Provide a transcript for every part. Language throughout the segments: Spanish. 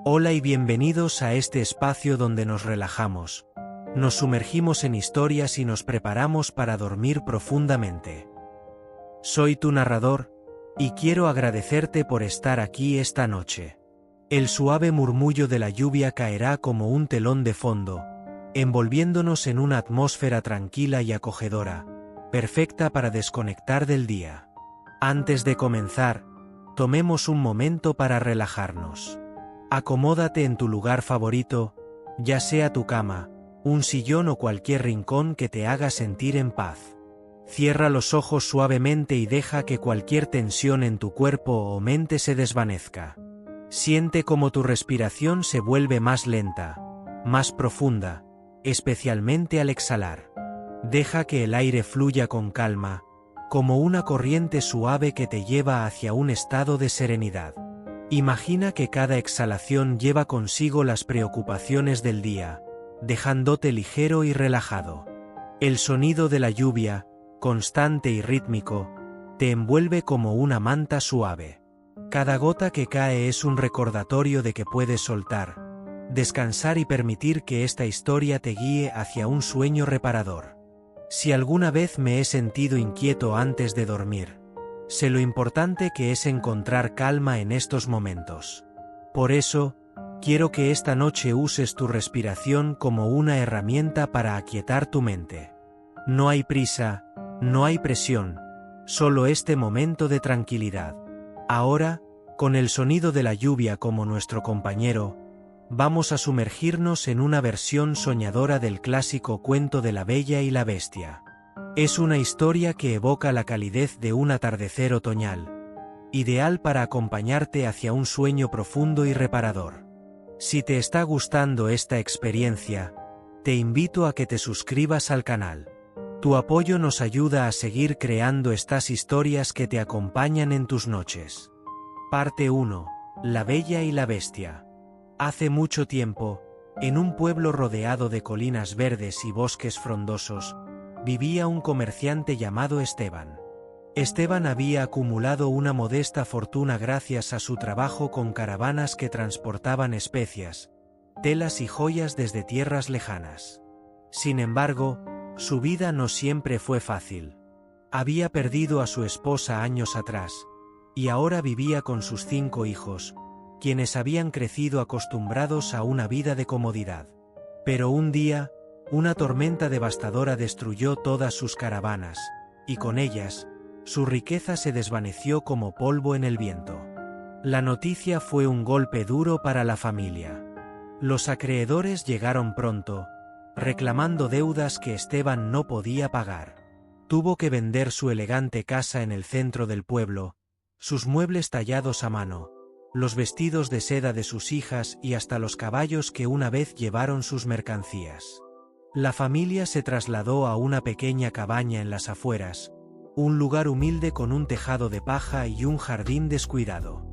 Hola y bienvenidos a este espacio donde nos relajamos, nos sumergimos en historias y nos preparamos para dormir profundamente. Soy tu narrador, y quiero agradecerte por estar aquí esta noche. El suave murmullo de la lluvia caerá como un telón de fondo, envolviéndonos en una atmósfera tranquila y acogedora, perfecta para desconectar del día. Antes de comenzar, tomemos un momento para relajarnos. Acomódate en tu lugar favorito, ya sea tu cama, un sillón o cualquier rincón que te haga sentir en paz. Cierra los ojos suavemente y deja que cualquier tensión en tu cuerpo o mente se desvanezca. Siente cómo tu respiración se vuelve más lenta, más profunda, especialmente al exhalar. Deja que el aire fluya con calma, como una corriente suave que te lleva hacia un estado de serenidad. Imagina que cada exhalación lleva consigo las preocupaciones del día, dejándote ligero y relajado. El sonido de la lluvia, constante y rítmico, te envuelve como una manta suave. Cada gota que cae es un recordatorio de que puedes soltar, descansar y permitir que esta historia te guíe hacia un sueño reparador. Si alguna vez me he sentido inquieto antes de dormir, sé lo importante que es encontrar calma en estos momentos. Por eso, quiero que esta noche uses tu respiración como una herramienta para aquietar tu mente. No hay prisa, no hay presión, solo este momento de tranquilidad. Ahora, con el sonido de la lluvia como nuestro compañero, vamos a sumergirnos en una versión soñadora del clásico cuento de La Bella y la Bestia. Es una historia que evoca la calidez de un atardecer otoñal, ideal para acompañarte hacia un sueño profundo y reparador. Si te está gustando esta experiencia, te invito a que te suscribas al canal. Tu apoyo nos ayuda a seguir creando estas historias que te acompañan en tus noches. Parte 1. La Bella y la Bestia. Hace mucho tiempo, en un pueblo rodeado de colinas verdes y bosques frondosos, vivía un comerciante llamado Esteban. Esteban había acumulado una modesta fortuna gracias a su trabajo con caravanas que transportaban especias, telas y joyas desde tierras lejanas. Sin embargo, su vida no siempre fue fácil. Había perdido a su esposa años atrás, y ahora vivía con sus 5 hijos, quienes habían crecido acostumbrados a una vida de comodidad. Pero un día, una tormenta devastadora destruyó todas sus caravanas, y con ellas, su riqueza se desvaneció como polvo en el viento. La noticia fue un golpe duro para la familia. Los acreedores llegaron pronto, reclamando deudas que Esteban no podía pagar. Tuvo que vender su elegante casa en el centro del pueblo, sus muebles tallados a mano, los vestidos de seda de sus hijas y hasta los caballos que una vez llevaron sus mercancías. La familia se trasladó a una pequeña cabaña en las afueras, un lugar humilde con un tejado de paja y un jardín descuidado.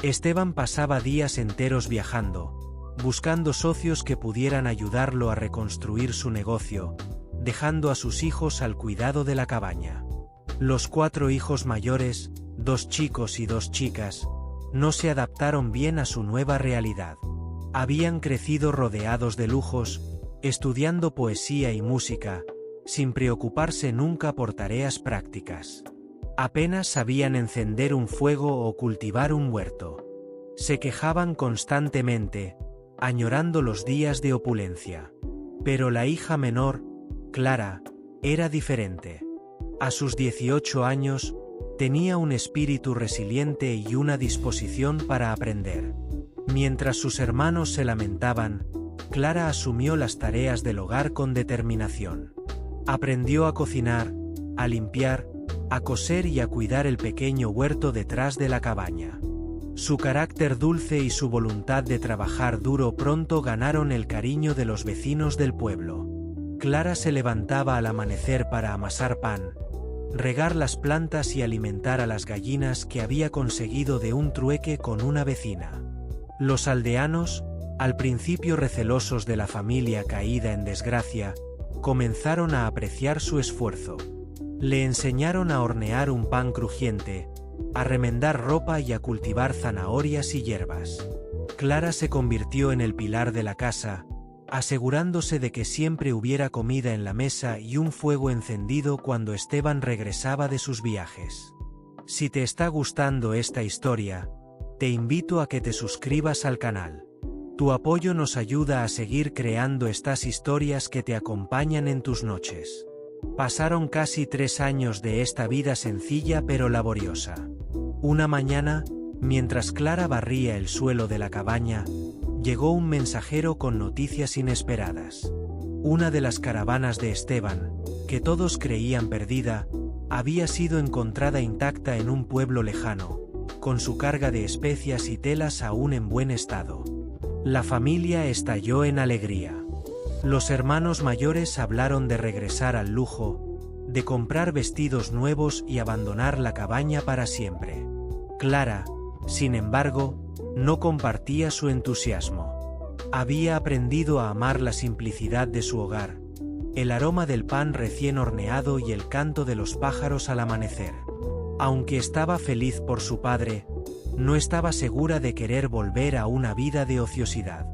Esteban pasaba días enteros viajando, buscando socios que pudieran ayudarlo a reconstruir su negocio, dejando a sus hijos al cuidado de la cabaña. Los 4 hijos mayores, 2 chicos y 2 chicas, no se adaptaron bien a su nueva realidad. Habían crecido rodeados de lujos, estudiando poesía y música, sin preocuparse nunca por tareas prácticas. Apenas sabían encender un fuego o cultivar un huerto. Se quejaban constantemente, añorando los días de opulencia. Pero la hija menor, Clara, era diferente. A sus 18 años, tenía un espíritu resiliente y una disposición para aprender. Mientras sus hermanos se lamentaban, Clara asumió las tareas del hogar con determinación. Aprendió a cocinar, a limpiar, a coser y a cuidar el pequeño huerto detrás de la cabaña. Su carácter dulce y su voluntad de trabajar duro pronto ganaron el cariño de los vecinos del pueblo. Clara se levantaba al amanecer para amasar pan, regar las plantas y alimentar a las gallinas que había conseguido de un trueque con una vecina. Los aldeanos, al principio recelosos de la familia caída en desgracia, comenzaron a apreciar su esfuerzo. Le enseñaron a hornear un pan crujiente, a remendar ropa y a cultivar zanahorias y hierbas. Clara se convirtió en el pilar de la casa, asegurándose de que siempre hubiera comida en la mesa y un fuego encendido cuando Esteban regresaba de sus viajes. Si te está gustando esta historia, te invito a que te suscribas al canal. Tu apoyo nos ayuda a seguir creando estas historias que te acompañan en tus noches. Pasaron casi 3 años de esta vida sencilla pero laboriosa. Una mañana, mientras Clara barría el suelo de la cabaña, llegó un mensajero con noticias inesperadas. Una de las caravanas de Esteban, que todos creían perdida, había sido encontrada intacta en un pueblo lejano, con su carga de especias y telas aún en buen estado. La familia estalló en alegría. Los hermanos mayores hablaron de regresar al lujo, de comprar vestidos nuevos y abandonar la cabaña para siempre. Clara, sin embargo, no compartía su entusiasmo. Había aprendido a amar la simplicidad de su hogar, el aroma del pan recién horneado y el canto de los pájaros al amanecer. Aunque estaba feliz por su padre, no estaba segura de querer volver a una vida de ociosidad.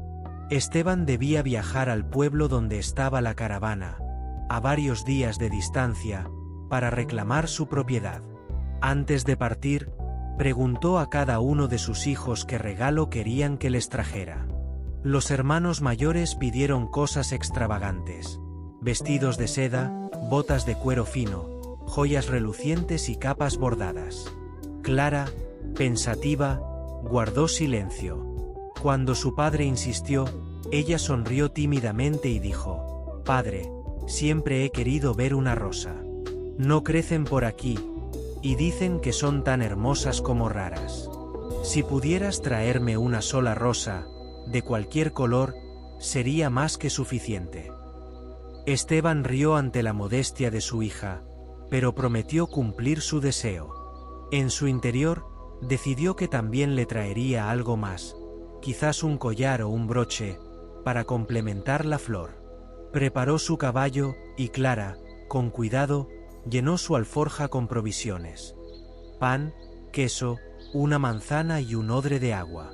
Esteban debía viajar al pueblo donde estaba la caravana, a varios días de distancia, para reclamar su propiedad. Antes de partir, preguntó a cada uno de sus hijos qué regalo querían que les trajera. Los hermanos mayores pidieron cosas extravagantes: vestidos de seda, botas de cuero fino, joyas relucientes y capas bordadas. Clara, pensativa, guardó silencio. Cuando su padre insistió, ella sonrió tímidamente y dijo: «Padre, siempre he querido ver una rosa. No crecen por aquí, y dicen que son tan hermosas como raras. Si pudieras traerme una sola rosa, de cualquier color, sería más que suficiente». Esteban rió ante la modestia de su hija, pero prometió cumplir su deseo. En su interior, decidió que también le traería algo más, quizás un collar o un broche, para complementar la flor. Preparó su caballo, y Clara, con cuidado, llenó su alforja con provisiones: pan, queso, una manzana y un odre de agua.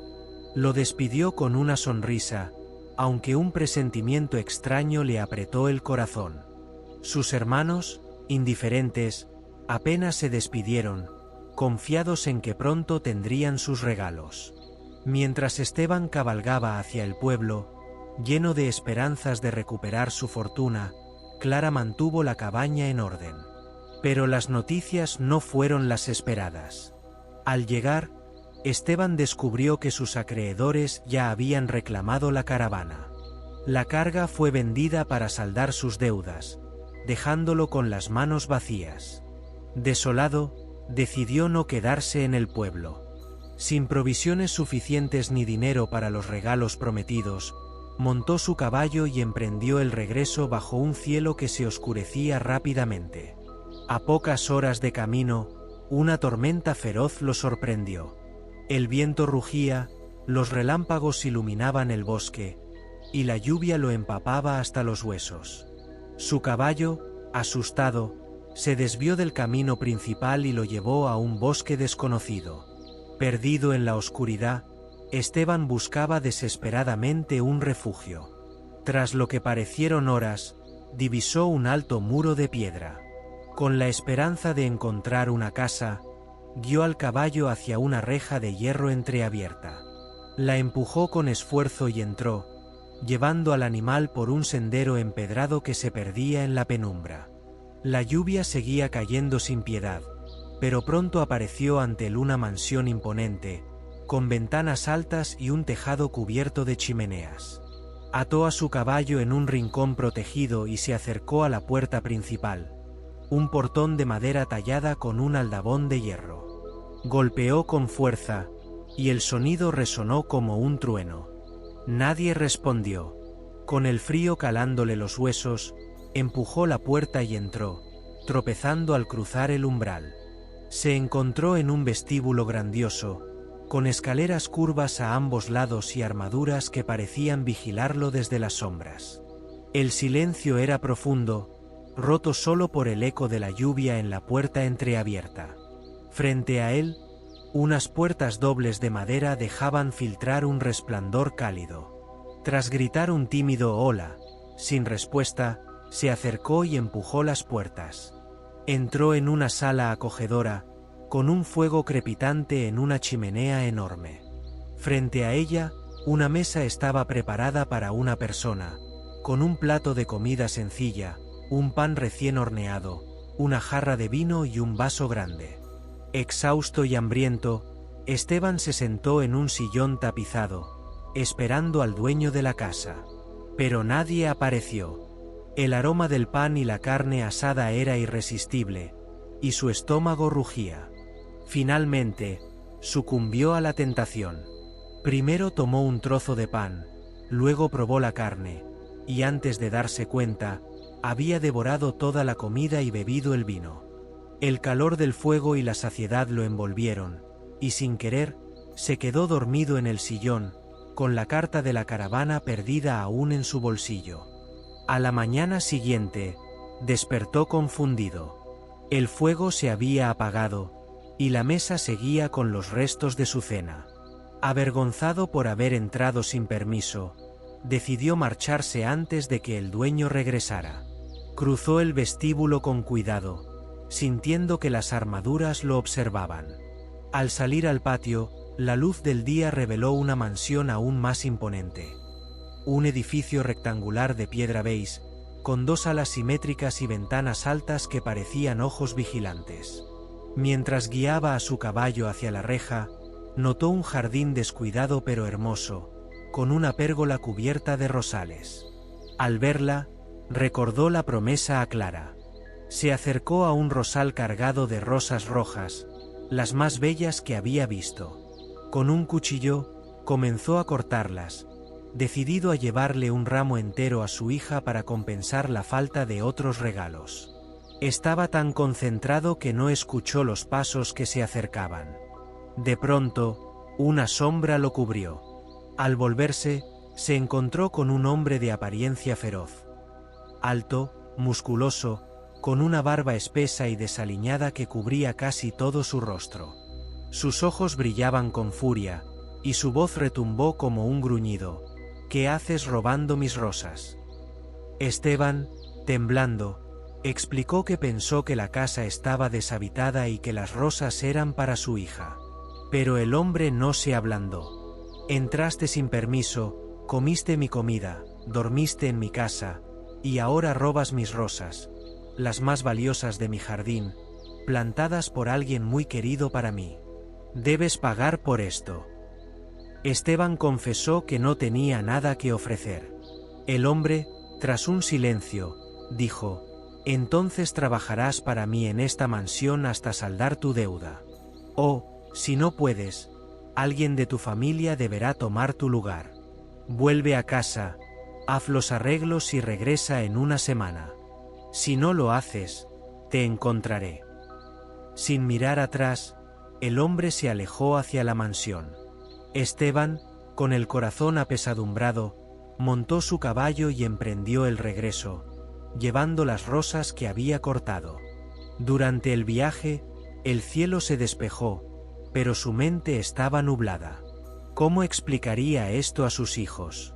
Lo despidió con una sonrisa, aunque un presentimiento extraño le apretó el corazón. Sus hermanos, indiferentes, apenas se despidieron, confiados en que pronto tendrían sus regalos. Mientras Esteban cabalgaba hacia el pueblo, lleno de esperanzas de recuperar su fortuna, Clara mantuvo la cabaña en orden. Pero las noticias no fueron las esperadas. Al llegar, Esteban descubrió que sus acreedores ya habían reclamado la caravana. La carga fue vendida para saldar sus deudas, dejándolo con las manos vacías. Desolado, decidió no quedarse en el pueblo. Sin provisiones suficientes ni dinero para los regalos prometidos, montó su caballo y emprendió el regreso bajo un cielo que se oscurecía rápidamente. A pocas horas de camino, una tormenta feroz lo sorprendió. El viento rugía, los relámpagos iluminaban el bosque, y la lluvia lo empapaba hasta los huesos. Su caballo, asustado, se desvió del camino principal y lo llevó a un bosque desconocido. Perdido en la oscuridad, Esteban buscaba desesperadamente un refugio. Tras lo que parecieron horas, divisó un alto muro de piedra. Con la esperanza de encontrar una casa, guió al caballo hacia una reja de hierro entreabierta. La empujó con esfuerzo y entró, llevando al animal por un sendero empedrado que se perdía en la penumbra. La lluvia seguía cayendo sin piedad, pero pronto apareció ante él una mansión imponente, con ventanas altas y un tejado cubierto de chimeneas. Ató a su caballo en un rincón protegido y se acercó a la puerta principal, un portón de madera tallada con un aldabón de hierro. Golpeó con fuerza, y el sonido resonó como un trueno. Nadie respondió. Con el frío calándole los huesos, empujó la puerta y entró, tropezando al cruzar el umbral. Se encontró en un vestíbulo grandioso, con escaleras curvas a ambos lados y armaduras que parecían vigilarlo desde las sombras. El silencio era profundo, roto solo por el eco de la lluvia en la puerta entreabierta. Frente a él, Unas puertas dobles de madera dejaban filtrar un resplandor cálido. Tras gritar un tímido hola, sin respuesta, se acercó y empujó las puertas. Entró en una sala acogedora, con un fuego crepitante en una chimenea enorme. Frente a ella, una mesa estaba preparada para una persona, con un plato de comida sencilla, un pan recién horneado, una jarra de vino y un vaso grande. Exhausto y hambriento, Esteban se sentó en un sillón tapizado, esperando al dueño de la casa. Pero nadie apareció. El aroma del pan y la carne asada era irresistible, y su estómago rugía. Finalmente, sucumbió a la tentación. Primero tomó un trozo de pan, luego probó la carne, y antes de darse cuenta, había devorado toda la comida y bebido el vino. El calor del fuego y la saciedad lo envolvieron, y sin querer, se quedó dormido en el sillón, con la carta de la caravana perdida aún en su bolsillo. A la mañana siguiente, despertó confundido. El fuego se había apagado, y la mesa seguía con los restos de su cena. Avergonzado por haber entrado sin permiso, decidió marcharse antes de que el dueño regresara. Cruzó el vestíbulo con cuidado, sintiendo que las armaduras lo observaban. Al salir al patio, la luz del día reveló una mansión aún más imponente. Un edificio rectangular de piedra beige, con dos alas simétricas y ventanas altas que parecían ojos vigilantes. Mientras guiaba a su caballo hacia la reja, notó un jardín descuidado pero hermoso, con una pérgola cubierta de rosales. Al verla, recordó la promesa a Clara. Se acercó a un rosal cargado de rosas rojas, las más bellas que había visto. Con un cuchillo, comenzó a cortarlas, decidido a llevarle un ramo entero a su hija para compensar la falta de otros regalos. Estaba tan concentrado que no escuchó los pasos que se acercaban. De pronto, una sombra lo cubrió. Al volverse, se encontró con un hombre de apariencia feroz. Alto, musculoso, con una barba espesa y desaliñada que cubría casi todo su rostro. Sus ojos brillaban con furia, y su voz retumbó como un gruñido. ¿Qué haces robando mis rosas? Esteban, temblando, explicó que pensó que la casa estaba deshabitada y que las rosas eran para su hija. Pero el hombre no se ablandó. Entraste sin permiso, comiste mi comida, dormiste en mi casa, y ahora robas mis rosas, las más valiosas de mi jardín, plantadas por alguien muy querido para mí. Debes pagar por esto. Esteban confesó que no tenía nada que ofrecer. El hombre, tras un silencio, dijo: «Entonces trabajarás para mí en esta mansión hasta saldar tu deuda. O, si no puedes, alguien de tu familia deberá tomar tu lugar. Vuelve a casa, haz los arreglos y regresa en una semana. Si no lo haces, te encontraré». Sin mirar atrás, el hombre se alejó hacia la mansión. Esteban, con el corazón apesadumbrado, montó su caballo y emprendió el regreso, llevando las rosas que había cortado. Durante el viaje, el cielo se despejó, pero su mente estaba nublada. ¿Cómo explicaría esto a sus hijos?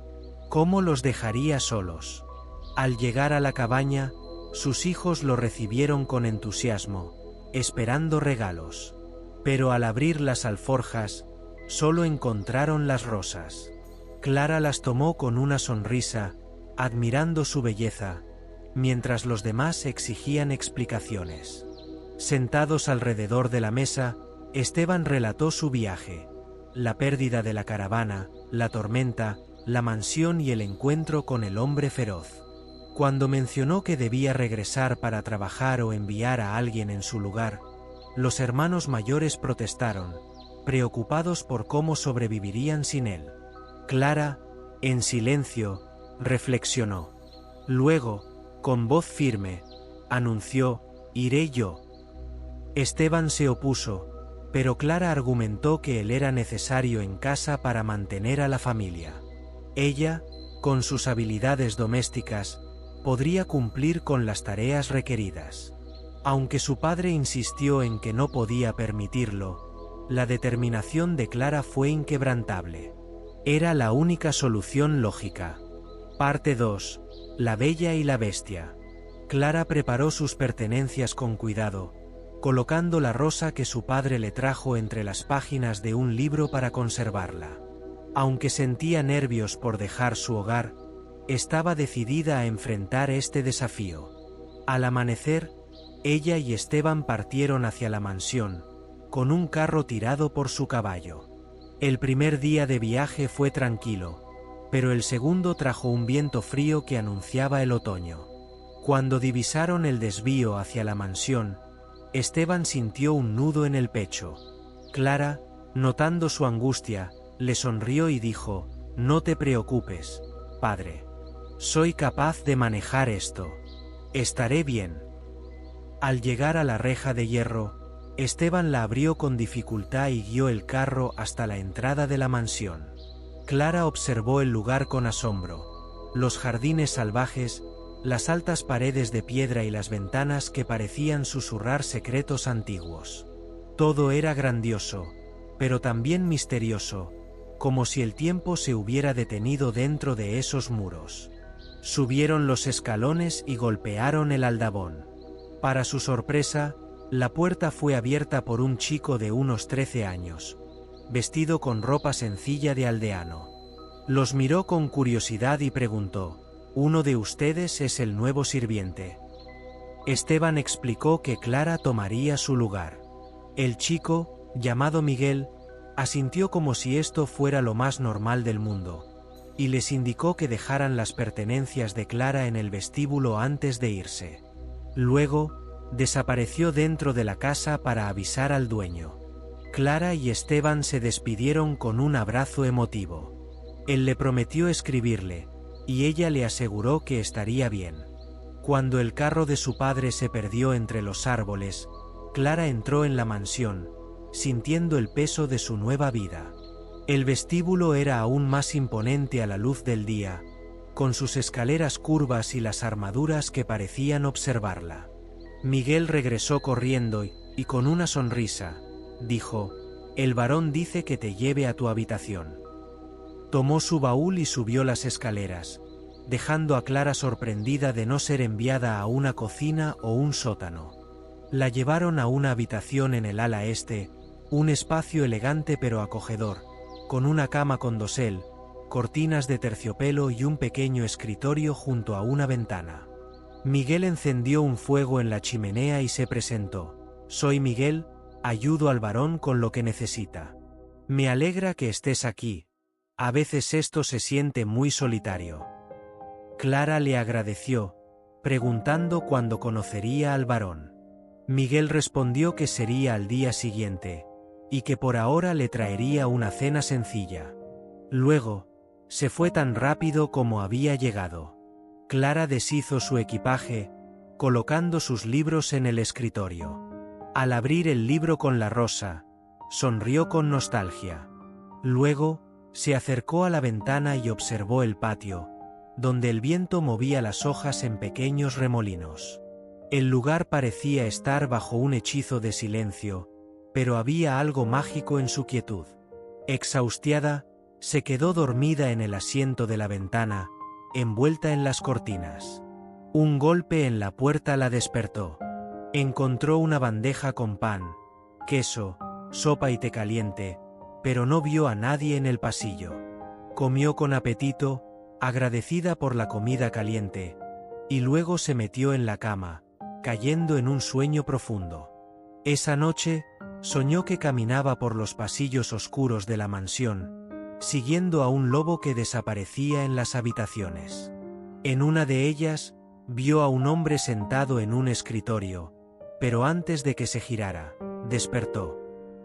¿Cómo los dejaría solos? Al llegar a la cabaña, sus hijos lo recibieron con entusiasmo, esperando regalos. Pero al abrir las alforjas, solo encontraron las rosas. Clara las tomó con una sonrisa, admirando su belleza, mientras los demás exigían explicaciones. Sentados alrededor de la mesa, Esteban relató su viaje, la pérdida de la caravana, la tormenta, la mansión y el encuentro con el hombre feroz. Cuando mencionó que debía regresar para trabajar o enviar a alguien en su lugar, los hermanos mayores protestaron, preocupados por cómo sobrevivirían sin él. Clara, en silencio, reflexionó. Luego, con voz firme, anunció: «Iré yo». Esteban se opuso, pero Clara argumentó que él era necesario en casa para mantener a la familia. Ella, con sus habilidades domésticas, podría cumplir con las tareas requeridas. Aunque su padre insistió en que no podía permitirlo, La determinación de Clara fue inquebrantable. Era la única solución lógica. Parte 2. La Bella y la Bestia. Clara preparó sus pertenencias con cuidado, colocando la rosa que su padre le trajo entre las páginas de un libro para conservarla. Aunque sentía nervios por dejar su hogar, estaba decidida a enfrentar este desafío. Al amanecer, ella y Esteban partieron hacia la mansión, con un carro tirado por su caballo. El primer día de viaje fue tranquilo, pero el segundo trajo un viento frío que anunciaba el otoño. Cuando divisaron el desvío hacia la mansión, Esteban sintió un nudo en el pecho. Clara, notando su angustia, le sonrió y dijo: «No te preocupes, padre. Soy capaz de manejar esto. Estaré bien». Al llegar a la reja de hierro, Esteban la abrió con dificultad y guió el carro hasta la entrada de la mansión. Clara observó el lugar con asombro. Los jardines salvajes, las altas paredes de piedra y las ventanas que parecían susurrar secretos antiguos. Todo era grandioso, pero también misterioso, como si el tiempo se hubiera detenido dentro de esos muros. Subieron los escalones y golpearon el aldabón. Para su sorpresa, la puerta fue abierta por un chico de unos 13 años, vestido con ropa sencilla de aldeano. Los miró con curiosidad y preguntó: «¿Uno de ustedes es el nuevo sirviente?». Esteban explicó que Clara tomaría su lugar. El chico, llamado Miguel, asintió como si esto fuera lo más normal del mundo, y les indicó que dejaran las pertenencias de Clara en el vestíbulo antes de irse. Luego, desapareció dentro de la casa para avisar al dueño. Clara y Esteban se despidieron con un abrazo emotivo. Él le prometió escribirle, y ella le aseguró que estaría bien. Cuando el carro de su padre se perdió entre los árboles, Clara entró en la mansión, sintiendo el peso de su nueva vida. El vestíbulo era aún más imponente a la luz del día, con sus escaleras curvas y las armaduras que parecían observarla. Miguel regresó corriendo y con una sonrisa, dijo: «El varón dice que te lleve a tu habitación». Tomó su baúl y subió las escaleras, dejando a Clara sorprendida de no ser enviada a una cocina o un sótano. La llevaron a una habitación en el ala este, un espacio elegante pero acogedor, con una cama con dosel, cortinas de terciopelo y un pequeño escritorio junto a una ventana. Miguel encendió un fuego en la chimenea y se presentó: «Soy Miguel, ayudo al varón con lo que necesita. Me alegra que estés aquí. A veces esto se siente muy solitario». Clara le agradeció, preguntando cuándo conocería al varón. Miguel respondió que sería al día siguiente, y que por ahora le traería una cena sencilla. Luego, se fue tan rápido como había llegado. Clara deshizo su equipaje, colocando sus libros en el escritorio. Al abrir el libro con la rosa, sonrió con nostalgia. Luego, se acercó a la ventana y observó el patio, donde el viento movía las hojas en pequeños remolinos. El lugar parecía estar bajo un hechizo de silencio, pero había algo mágico en su quietud. Exhaustiada, se quedó dormida en el asiento de la ventana, envuelta en las cortinas. Un golpe en la puerta la despertó. Encontró una bandeja con pan, queso, sopa y té caliente, pero no vio a nadie en el pasillo. Comió con apetito, agradecida por la comida caliente, y luego se metió en la cama, cayendo en un sueño profundo. Esa noche, soñó que caminaba por los pasillos oscuros de la mansión, siguiendo a un lobo que desaparecía en las habitaciones. En una de ellas, vio a un hombre sentado en un escritorio, pero antes de que se girara, despertó.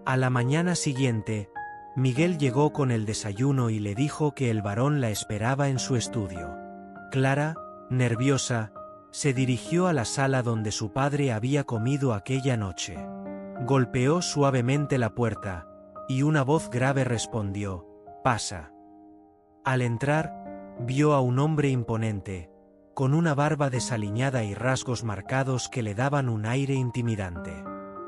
A la mañana siguiente, Miguel llegó con el desayuno y le dijo que el varón la esperaba en su estudio. Clara, nerviosa, se dirigió a la sala donde su padre había comido aquella noche. Golpeó suavemente la puerta, y una voz grave respondió: «Pasa». Al entrar, vio a un hombre imponente, con una barba desaliñada y rasgos marcados que le daban un aire intimidante.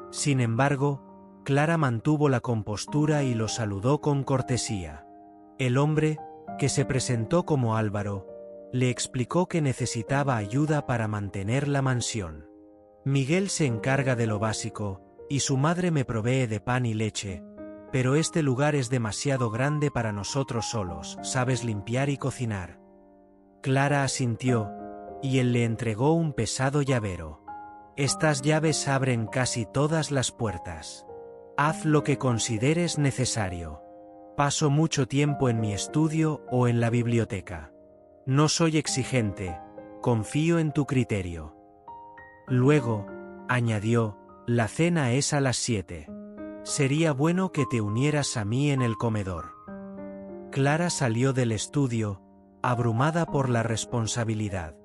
Sin embargo, Clara mantuvo la compostura y lo saludó con cortesía. El hombre, que se presentó como Álvaro, le explicó que necesitaba ayuda para mantener la mansión. Miguel se encarga de lo básico, y su madre me provee de pan y leche, pero este lugar es demasiado grande para nosotros solos. ¿Sabes limpiar y cocinar? Clara asintió, y él le entregó un pesado llavero. Estas llaves abren casi todas las puertas. Haz lo que consideres necesario. Paso mucho tiempo en mi estudio o en la biblioteca. No soy exigente, confío en tu criterio. Luego, añadió, la cena es a las 7. Sería bueno que te unieras a mí en el comedor. Clara salió del estudio, abrumada por la responsabilidad.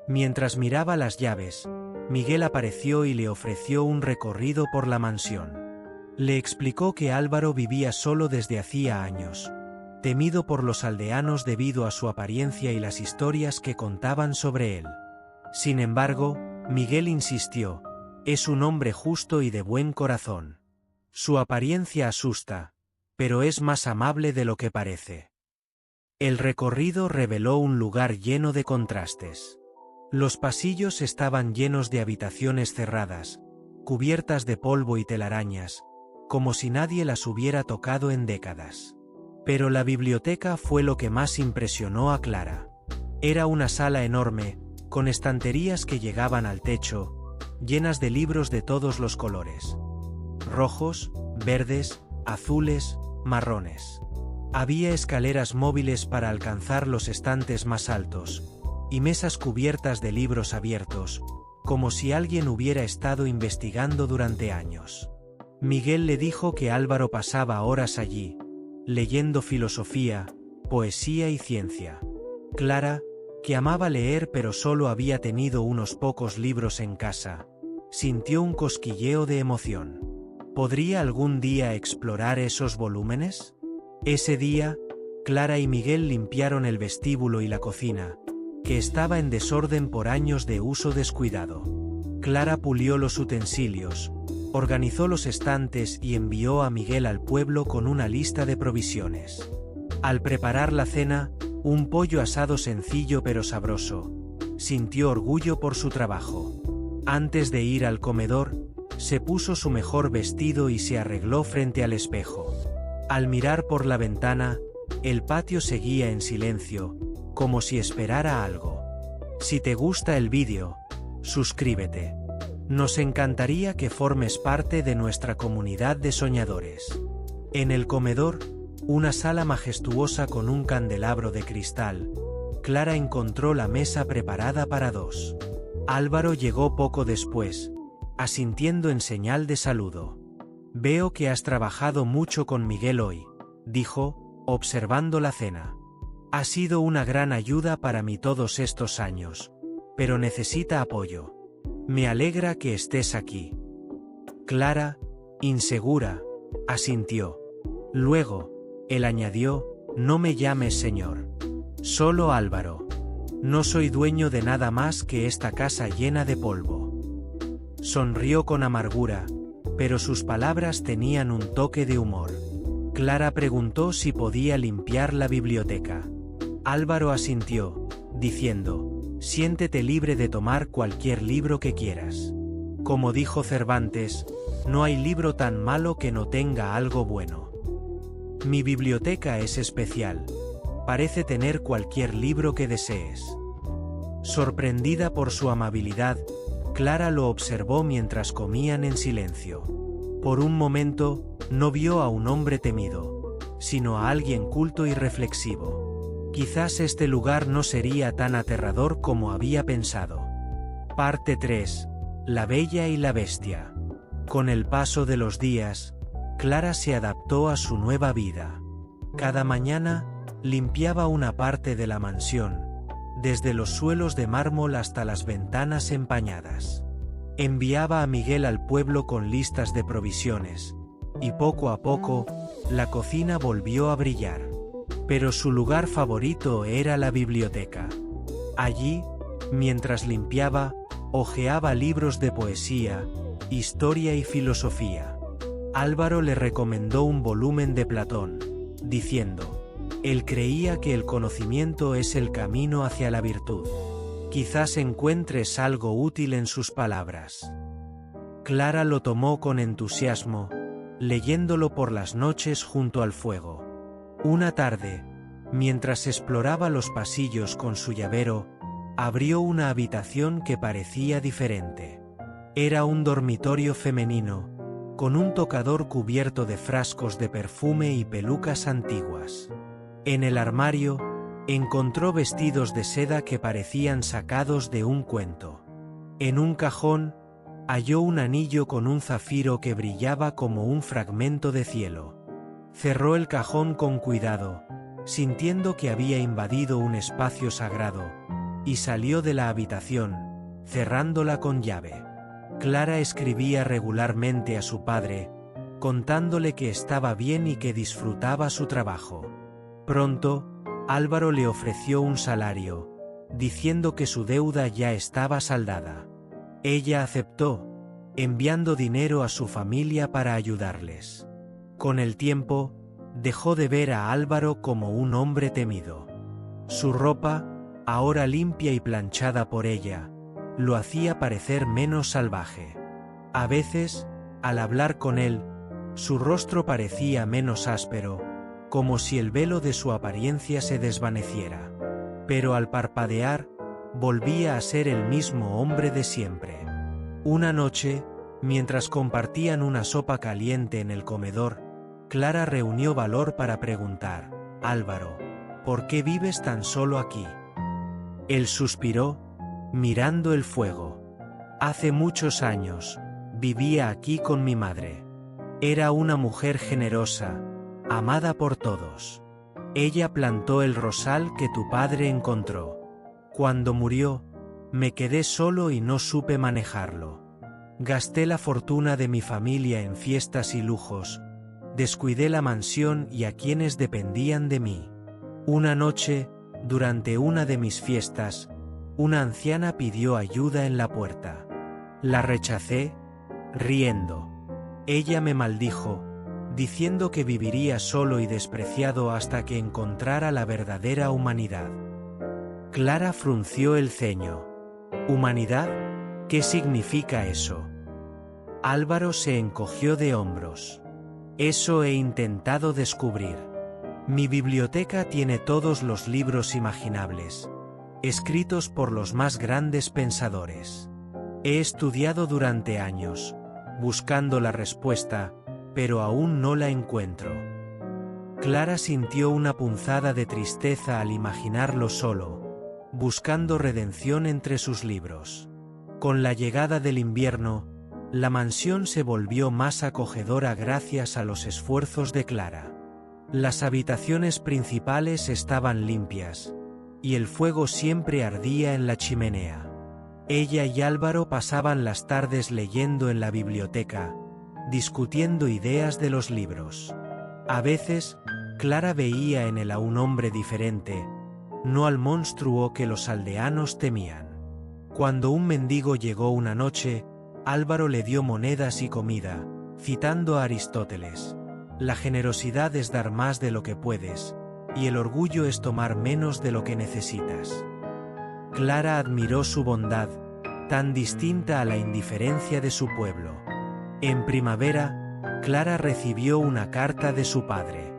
Mientras miraba las llaves, Miguel apareció y le ofreció un recorrido por la mansión. Le explicó que Álvaro vivía solo desde hacía años, temido por los aldeanos debido a su apariencia y las historias que contaban sobre él. Sin embargo, Miguel insistió, es un hombre justo y de buen corazón. Su apariencia asusta, pero es más amable de lo que parece. El recorrido reveló un lugar lleno de contrastes. Los pasillos estaban llenos de habitaciones cerradas, cubiertas de polvo y telarañas, como si nadie las hubiera tocado en décadas. Pero la biblioteca fue lo que más impresionó a Clara. Era una sala enorme, con estanterías que llegaban al techo, llenas de libros de todos los colores. Rojos, verdes, azules, marrones. Había escaleras móviles para alcanzar los estantes más altos, y mesas cubiertas de libros abiertos, como si alguien hubiera estado investigando durante años. Miguel le dijo que Álvaro pasaba horas allí, leyendo filosofía, poesía y ciencia. Clara, que amaba leer pero solo había tenido unos pocos libros en casa, sintió un cosquilleo de emoción. ¿Podría algún día explorar esos volúmenes? Ese día, Clara y Miguel limpiaron el vestíbulo y la cocina, que estaba en desorden por años de uso descuidado. Clara pulió los utensilios, organizó los estantes y envió a Miguel al pueblo con una lista de provisiones. Al preparar la cena, un pollo asado sencillo pero sabroso, sintió orgullo por su trabajo. Antes de ir al comedor, se puso su mejor vestido y se arregló frente al espejo. Al mirar por la ventana, el patio seguía en silencio, como si esperara algo. Si te gusta el vídeo, suscríbete. Nos encantaría que formes parte de nuestra comunidad de soñadores. En el comedor, una sala majestuosa con un candelabro de cristal, Clara encontró la mesa preparada para dos. Álvaro llegó poco después, asintiendo en señal de saludo. Veo que has trabajado mucho con Miguel hoy, dijo, observando la cena. Ha sido una gran ayuda para mí todos estos años, pero necesita apoyo. Me alegra que estés aquí. Clara, insegura, asintió. Luego, él añadió, no me llames señor. Solo Álvaro. No soy dueño de nada más que esta casa llena de polvo. Sonrió con amargura, pero sus palabras tenían un toque de humor. Clara preguntó si podía limpiar la biblioteca. Álvaro asintió, diciendo, siéntete libre de tomar cualquier libro que quieras. Como dijo Cervantes, no hay libro tan malo que no tenga algo bueno. Mi biblioteca es especial. Parece tener cualquier libro que desees. Sorprendida por su amabilidad, Clara lo observó mientras comían en silencio. Por un momento, no vio a un hombre temido, sino a alguien culto y reflexivo. Quizás este lugar no sería tan aterrador como había pensado. Parte 3. La Bella y la Bestia. Con el paso de los días, Clara se adaptó a su nueva vida. Cada mañana, limpiaba una parte de la mansión, desde los suelos de mármol hasta las ventanas empañadas. Enviaba a Miguel al pueblo con listas de provisiones, y poco a poco, la cocina volvió a brillar. Pero su lugar favorito era la biblioteca. Allí, mientras limpiaba, hojeaba libros de poesía, historia y filosofía. Álvaro le recomendó un volumen de Platón, diciendo: él creía que el conocimiento es el camino hacia la virtud. Quizás encuentres algo útil en sus palabras. Clara lo tomó con entusiasmo, leyéndolo por las noches junto al fuego. Una tarde, mientras exploraba los pasillos con su llavero, abrió una habitación que parecía diferente. Era un dormitorio femenino, con un tocador cubierto de frascos de perfume y pelucas antiguas. En el armario, encontró vestidos de seda que parecían sacados de un cuento. En un cajón, halló un anillo con un zafiro que brillaba como un fragmento de cielo. Cerró el cajón con cuidado, sintiendo que había invadido un espacio sagrado, y salió de la habitación, cerrándola con llave. Clara escribía regularmente a su padre, contándole que estaba bien y que disfrutaba su trabajo. Pronto, Álvaro le ofreció un salario, diciendo que su deuda ya estaba saldada. Ella aceptó, enviando dinero a su familia para ayudarles. Con el tiempo, dejó de ver a Álvaro como un hombre temido. Su ropa, ahora limpia y planchada por ella, lo hacía parecer menos salvaje. A veces, al hablar con él, su rostro parecía menos áspero, como si el velo de su apariencia se desvaneciera. Pero al parpadear, volvía a ser el mismo hombre de siempre. Una noche, mientras compartían una sopa caliente en el comedor, Clara reunió valor para preguntar: Álvaro, ¿por qué vives tan solo aquí? Él suspiró, mirando el fuego. Hace muchos años, vivía aquí con mi madre. Era una mujer generosa, amada por todos. Ella plantó el rosal que tu padre encontró. Cuando murió, me quedé solo y no supe manejarlo. Gasté la fortuna de mi familia en fiestas y lujos, descuidé la mansión y a quienes dependían de mí. Una noche, durante una de mis fiestas, una anciana pidió ayuda en la puerta. La rechacé, riendo. Ella me maldijo, diciendo que viviría solo y despreciado hasta que encontrara la verdadera humanidad. Clara frunció el ceño. ¿Humanidad? ¿Qué significa eso? Álvaro se encogió de hombros. Eso he intentado descubrir. Mi biblioteca tiene todos los libros imaginables, escritos por los más grandes pensadores. He estudiado durante años, buscando la respuesta, pero aún no la encuentro. Clara sintió una punzada de tristeza al imaginarlo solo, buscando redención entre sus libros. Con la llegada del invierno, la mansión se volvió más acogedora gracias a los esfuerzos de Clara. Las habitaciones principales estaban limpias, y el fuego siempre ardía en la chimenea. Ella y Álvaro pasaban las tardes leyendo en la biblioteca, discutiendo ideas de los libros. A veces, Clara veía en él a un hombre diferente, no al monstruo que los aldeanos temían. Cuando un mendigo llegó una noche, Álvaro le dio monedas y comida, citando a Aristóteles: la generosidad es dar más de lo que puedes, y el orgullo es tomar menos de lo que necesitas. Clara admiró su bondad, tan distinta a la indiferencia de su pueblo. En primavera, Clara recibió una carta de su padre.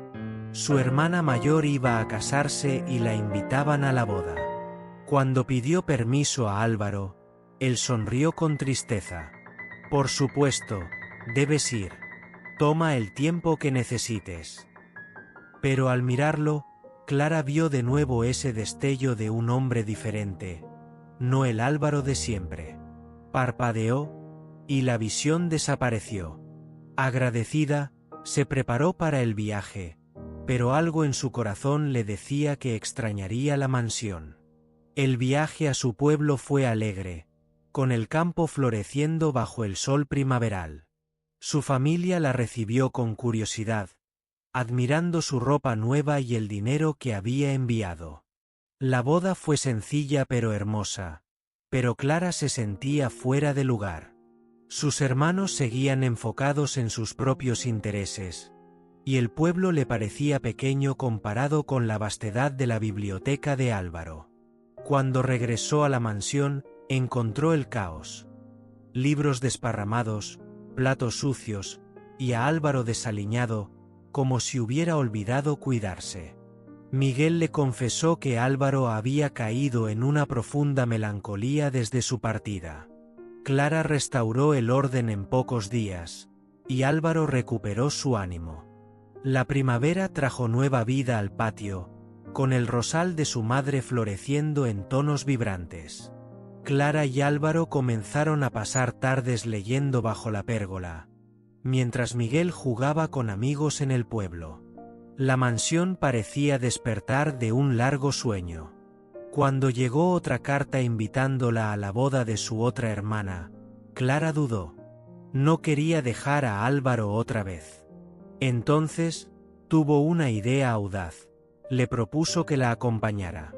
Su hermana mayor iba a casarse y la invitaban a la boda. Cuando pidió permiso a Álvaro, él sonrió con tristeza. Por supuesto, debes ir. Toma el tiempo que necesites. Pero al mirarlo, Clara vio de nuevo ese destello de un hombre diferente, no el Álvaro de siempre. Parpadeó, y la visión desapareció. Agradecida, se preparó para el viaje, pero algo en su corazón le decía que extrañaría la mansión. El viaje a su pueblo fue alegre, con el campo floreciendo bajo el sol primaveral. Su familia la recibió con curiosidad, admirando su ropa nueva y el dinero que había enviado. La boda fue sencilla pero hermosa, pero Clara se sentía fuera de lugar. Sus hermanos seguían enfocados en sus propios intereses, y el pueblo le parecía pequeño comparado con la vastedad de la biblioteca de Álvaro. Cuando regresó a la mansión, encontró el caos. Libros desparramados, platos sucios, y a Álvaro desaliñado, como si hubiera olvidado cuidarse. Miguel le confesó que Álvaro había caído en una profunda melancolía desde su partida. Clara restauró el orden en pocos días, y Álvaro recuperó su ánimo. La primavera trajo nueva vida al patio, con el rosal de su madre floreciendo en tonos vibrantes. Clara y Álvaro comenzaron a pasar tardes leyendo bajo la pérgola, mientras Miguel jugaba con amigos en el pueblo. La mansión parecía despertar de un largo sueño. Cuando llegó otra carta invitándola a la boda de su otra hermana, Clara dudó. No quería dejar a Álvaro otra vez. Entonces, tuvo una idea audaz. Le propuso que la acompañara.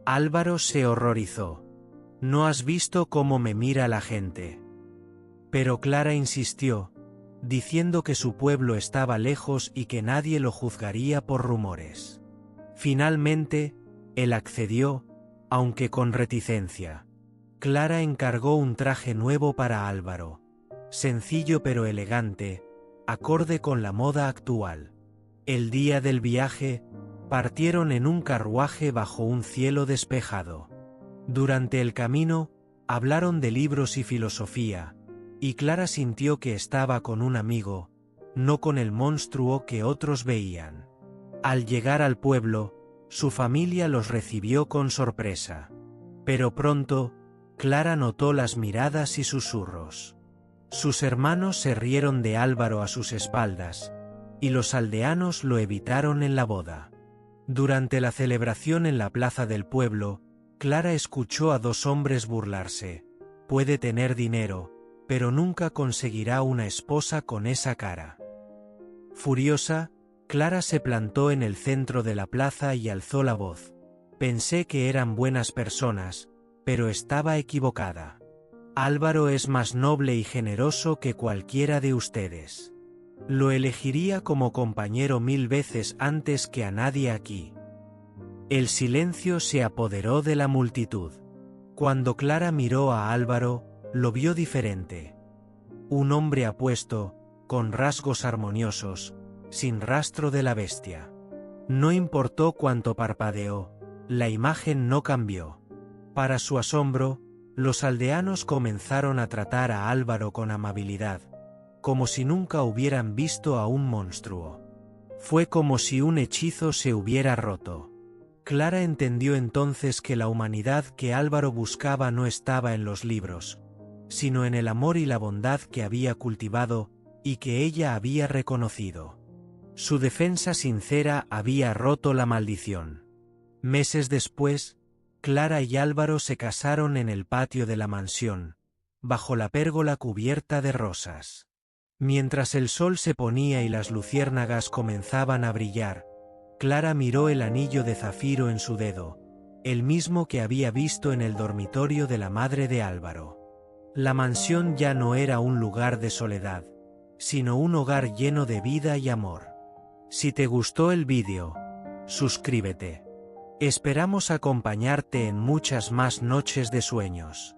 Álvaro se horrorizó. «¿No has visto cómo me mira la gente?». Pero Clara insistió, diciendo que su pueblo estaba lejos y que nadie lo juzgaría por rumores. Finalmente, él accedió, aunque con reticencia. Clara encargó un traje nuevo para Álvaro, sencillo pero elegante, acorde con la moda actual. El día del viaje, partieron en un carruaje bajo un cielo despejado. Durante el camino, hablaron de libros y filosofía, y Clara sintió que estaba con un amigo, no con el monstruo que otros veían. Al llegar al pueblo, su familia los recibió con sorpresa. Pero pronto, Clara notó las miradas y susurros. Sus hermanos se rieron de Álvaro a sus espaldas, y los aldeanos lo evitaron en la boda. Durante la celebración en la plaza del pueblo, Clara escuchó a dos hombres burlarse. «Puede tener dinero, pero nunca conseguirá una esposa con esa cara». Furiosa, Clara se plantó en el centro de la plaza y alzó la voz. «Pensé que eran buenas personas, pero estaba equivocada. Álvaro es más noble y generoso que cualquiera de ustedes. Lo elegiría como compañero 1000 veces antes que a nadie aquí». El silencio se apoderó de la multitud. Cuando Clara miró a Álvaro, lo vio diferente. Un hombre apuesto, con rasgos armoniosos, sin rastro de la bestia. No importó cuánto parpadeó, la imagen no cambió. Para su asombro, los aldeanos comenzaron a tratar a Álvaro con amabilidad, como si nunca hubieran visto a un monstruo. Fue como si un hechizo se hubiera roto. Clara entendió entonces que la humanidad que Álvaro buscaba no estaba en los libros, sino en el amor y la bondad que había cultivado y que ella había reconocido. Su defensa sincera había roto la maldición. Meses después, Clara y Álvaro se casaron en el patio de la mansión, bajo la pérgola cubierta de rosas. Mientras el sol se ponía y las luciérnagas comenzaban a brillar, Clara miró el anillo de zafiro en su dedo, el mismo que había visto en el dormitorio de la madre de Álvaro. La mansión ya no era un lugar de soledad, sino un hogar lleno de vida y amor. Si te gustó el vídeo, suscríbete. Esperamos acompañarte en muchas más noches de sueños.